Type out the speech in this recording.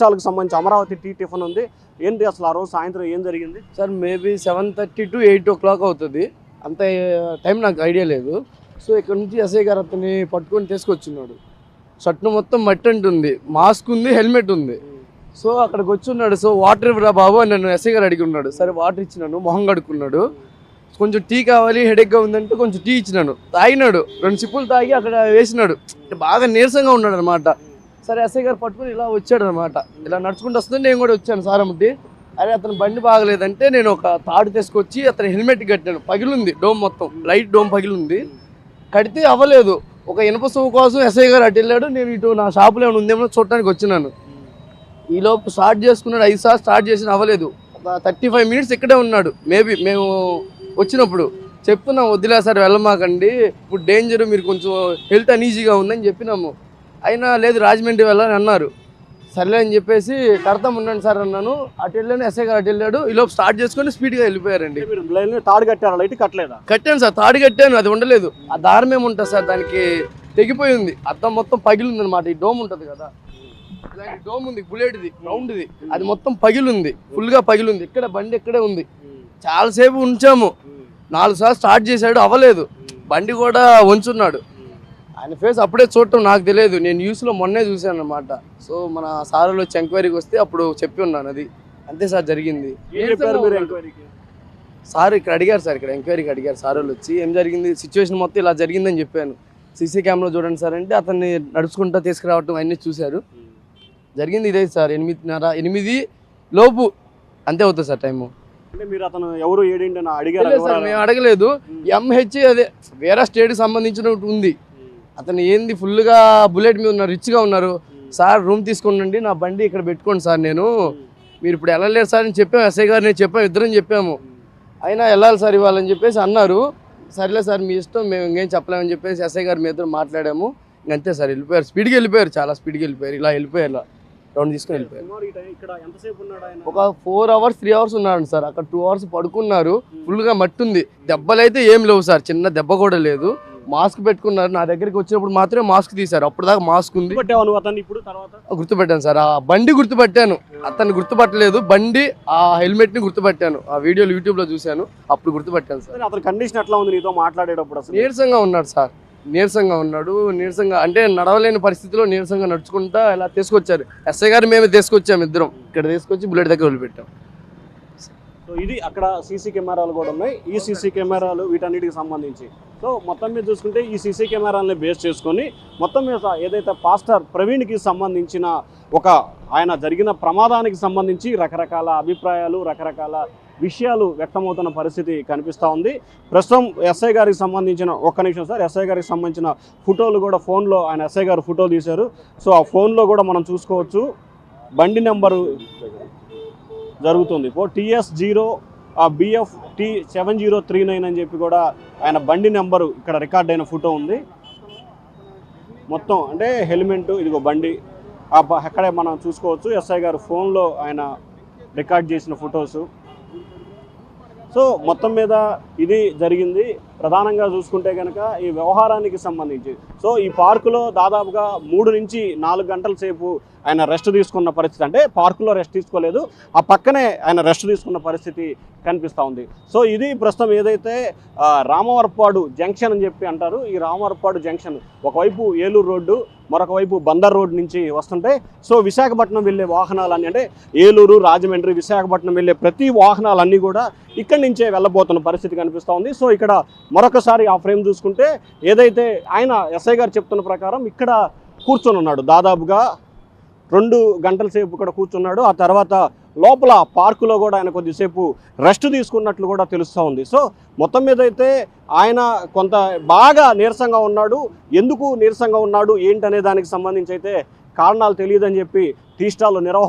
చాలకు సంబంధించి Amaravati tea tiffin ఉంది. ఏంటి అసలు ఆ రోజు సాయంత్రం ఏం జరిగింది సార్? మేబీ 7:30 to 8 o'clock అవుతుంది. అంత టైం నాకు ఐడియా లేదు. సో ఇక్కడ నుంచి ఎస్ఐ గారు అతన్ని పట్టుకొని తీసుకొచ్చున్నాడు. షర్ట్ మొత్తం మట్టి అంటుంది, మాస్క్ ఉంది, హెల్మెట్ ఉంది. సో అక్కడికి వచ్చున్నాడు. సో వాటర్ ఇవ్వరా బాబు అని నన్ను ఎస్ఐ గారు అడిగి ఉన్నాడు. సరే వాటర్ ఇచ్చినాను, మొహం కడుక్కున్నాడు. కొంచెం టీ కావాలి, హెడేక్గా ఉందంటే కొంచెం టీ ఇచ్చినాను, తాగినాడు. 2 సిప్పులు తాగి అక్కడ వేసినాడు. బాగా నీరసంగా ఉన్నాడు అనమాట. సరే ఎస్ఐ గారు పట్టుకొని ఇలా వచ్చాడు అనమాట. ఇలా నడుచుకుంటూ వస్తుంది, నేను కూడా వచ్చాను సారమ్మటి. అరే అతను బండి బాగలేదంటే నేను ఒక తాడు తీసుకొచ్చి అతని హెల్మెట్ కట్టాను. పగిలింది డోమ్, మొత్తం లైట్ డోమ్ పగిలింది. కడితే అవ్వలేదు. ఒక ఇనుప సొమ్ము కోసం ఎస్ఐ గారు అటు వెళ్ళాడు. నేను ఇటు నా షాపులో ఏమైనా ఉందేమో చూడటానికి వచ్చినాను. ఈలోపు స్టార్ట్ చేసుకున్నాడు. 5 సార్లు స్టార్ట్ చేసిన అవ్వలేదు. ఒక 35 minutes ఇక్కడే ఉన్నాడు. మేబీ మేము వచ్చినప్పుడు చెప్తున్నాం, వద్దులే సార్ వెళ్ళమాకండి, ఇప్పుడు డేంజర్, మీరు కొంచెం హెల్త్ అనీజీగా ఉందని చెప్పినాము. అయినా లేదు రాజమండ్రి వెళ్ళని అన్నారు. సర్లే అని చెప్పేసి కడతాం ఉండండి సార్ అన్నాను. అటు వెళ్ళాను, ఎస్ఐ గారు అటు వెళ్ళాడు. ఈలోపు స్టార్ట్ చేసుకొని స్పీడ్గా వెళ్ళిపోయారండి. తాడు కట్టారా? లైట్ కట్టలేదా? కట్టాను సార్, తాడు కట్టాను, అది ఉండలేదు. ఆ దారం ఏముంటుంది సార్, దానికి తెగిపోయింది. అద్దం మొత్తం పగిలింది అనమాట. ఈ డోమ్ ఉంటుంది కదా, ఇలాంటి డోమ్ ఉంది, బుల్లెట్ది, రౌండ్ది, అది మొత్తం పగిలింది, ఫుల్గా పగిలింది. ఇక్కడ బండి ఇక్కడే ఉంది. చాలాసేపు ఉంచాము. 4 సార్లు స్టార్ట్ చేశాడు, అవ్వలేదు. బండి కూడా వంచున్నాడు. ఆయన ఫేస్ అప్పుడే చూడటం నాకు తెలియదు, నేను న్యూస్లో మొన్నే చూశాను అనమాట. సో మన సార్లు వచ్చి ఎంక్వైరీకి వస్తే అప్పుడు చెప్పి ఉన్నాను. అది అంతే సార్ జరిగింది. సార్ ఇక్కడ అడిగారు సార్, ఇక్కడ ఎంక్వైరీకి అడిగారు సార్ వాళ్ళు వచ్చి, ఏం జరిగింది, సిచ్యువేషన్ మొత్తం ఇలా జరిగిందని చెప్పాను. సీసీ కెమెరా చూడండి సార్ అంటే అతన్ని నడుచుకుంటూ తీసుకురావటం అన్నీ చూశారు. జరిగింది ఇదే సార్, 8:30, 8 లోపు అంతే అవుతుంది సార్ టైము. మీరు అతను ఎవరు ఏంటి అని అడిగారు సార్? మేము అడగలేదు. ఎంహెచ్ అదే వేరే స్టేట్కి సంబంధించినట్టు ఉంది. అతను ఏంది ఫుల్గా బుల్లెట్ మీద ఉన్నారు, రిచ్గా ఉన్నారు. సార్ రూమ్ తీసుకోండి, నా బండి ఇక్కడ పెట్టుకోండి సార్, మీరు ఇప్పుడు వెళ్ళలేరు సార్ అని చెప్పాము. ఎస్ఐ గారు నేను చెప్పాము, ఇద్దరం చెప్పాము. అయినా వెళ్ళాలి సార్ ఇవ్వాలని చెప్పేసి అన్నారు. సరేలే సార్ మీ ఇష్టం, మేము ఇంకేం చెప్పలేమని చెప్పేసి ఎస్ఐ గారు మీ ఇద్దరు మాట్లాడాము. ఇంకంతే సార్, వెళ్ళిపోయారు. స్పీడ్గా వెళ్ళిపోయారు, చాలా స్పీడ్గా వెళ్ళిపోయారు. ఇలా వెళ్ళిపోయారు, రౌండ్ తీసుకొని వెళ్ళిపోయారు. ఒక 4 hours 3 hours ఉన్నాడు సార్. అక్కడ 2 hours పడుకున్నారు. ఫుల్గా మట్టి ఉంది. దెబ్బలు అయితే ఏం లేవు సార్, చిన్న దెబ్బ కూడా లేదు. మాస్క్ పెట్టుకున్నారు. నా దగ్గరికి వచ్చినప్పుడు మాత్రమే మాస్క్ తీశారు, అప్పుడు దాకా మాస్క్ ఉంది. గుర్తుపెట్టాను సార్, ఆ బండి గుర్తుపట్టాను, అతన్ని గుర్తుపట్టలేదు. బండి ఆ హెల్మెట్ ని గుర్తుపట్టాను. ఆ వీడియోలు యూట్యూబ్ లో చూశాను, అప్పుడు గుర్తుపట్టాను సార్. అతని కండిషన్ ఎట్లా ఉంది నీతో మాట్లాడేటప్పుడు? నీరసంగా ఉన్నాడు సార్, నీరసంగా ఉన్నాడు. నీరసంగా అంటే నడవలేని పరిస్థితిలో నీరసంగా నడుచుకుంటా ఇలా తీసుకొచ్చారు. ఎస్ఐ గారు మేమే తీసుకొచ్చాము, ఇద్దరం ఇక్కడ తీసుకొచ్చి బుల్లెట్ దగ్గర వదిలిపెట్టాం. సో ఇది అక్కడ సీసీ కెమెరాలు కూడా ఉన్నాయి. ఈ సీసీ కెమెరాలు వీటన్నిటికి సంబంధించి సో మొత్తం మీద చూసుకుంటే ఈ సీసీ కెమెరాలని బేస్ చేసుకొని మొత్తం మీద ఏదైతే పాస్టర్ ప్రవీణ్కి సంబంధించిన ఆయన జరిగిన ప్రమాదానికి సంబంధించి రకరకాల అభిప్రాయాలు, రకరకాల విషయాలు వ్యక్తమవుతున్న పరిస్థితి కనిపిస్తూ ఉంది. ప్రస్తుతం ఎస్ఐ గారికి సంబంధించిన ఒక్క నిమిషం సార్, ఎస్ఐ గారికి సంబంధించిన ఫోటోలు కూడా ఫోన్లో ఆయన ఎస్ఐ గారు ఫోటో తీశారు. సో ఆ ఫోన్లో కూడా మనం చూసుకోవచ్చు. బండి నెంబరు జరుగుతుంది TS0 BFT 7039 అని చెప్పి కూడా ఆయన బండి నెంబరు ఇక్కడ రికార్డ్ అయిన ఫోటో ఉంది. మొత్తం అంటే హెల్మెట్, ఇదిగో బండి అక్కడే మనం చూసుకోవచ్చు. ఎస్ఐ గారు ఫోన్లో ఆయన రికార్డ్ చేసిన ఫొటోసు. సో మొత్తం మీద ఇది జరిగింది. ప్రధానంగా చూసుకుంటే కనుక ఈ వ్యవహారానికి సంబంధించి సో ఈ పార్కులో దాదాపుగా 3 నుంచి 4 గంటల సేపు ఆయన రెస్ట్ తీసుకున్న పరిస్థితి. అంటే పార్కులో రెస్ట్ తీసుకోలేదు, ఆ పక్కనే ఆయన రెస్ట్ తీసుకున్న పరిస్థితి కనిపిస్తూ ఉంది. సో ఇది ప్రస్తుతం ఏదైతే రామవరపాడు జంక్షన్ అని చెప్పి అంటారు. ఈ రామవరపాడు జంక్షన్ ఒకవైపు ఏలూరు రోడ్డు, మరొక వైపు బందర్ రోడ్ నుంచి వస్తుంటే సో విశాఖపట్నం వెళ్ళే వాహనాలన్నీ, అంటే ఏలూరు, రాజమండ్రి, విశాఖపట్నం వెళ్ళే ప్రతి వాహనాలన్నీ కూడా ఇక్కడి నుంచే వెళ్ళబోతున్న పరిస్థితి కనిపిస్తూ ఉంది. సో ఇక్కడ మరొకసారి ఆ ఫ్రేమ్ చూసుకుంటే ఏదైతే ఆయన ఎస్ఐ గారు చెప్తున్న ప్రకారం ఇక్కడ కూర్చొని ఉన్నాడు, దాదాపుగా 2 గంటల సేపు ఇక్కడ కూర్చున్నాడు. ఆ తర్వాత లోపల పార్కులో కూడా ఆయన కొద్దిసేపు రెస్ట్ తీసుకున్నట్లు కూడా తెలుస్తూ ఉంది. సో మొత్తం మీద అయితే ఆయన కొంత బాగా నీరసంగా ఉన్నాడు. ఎందుకు నీరసంగా ఉన్నాడు ఏంటనే దానికి సంబంధించి అయితే కారణాలు తెలియదని చెప్పి టీ స్టాల్ నిర్వాహకులు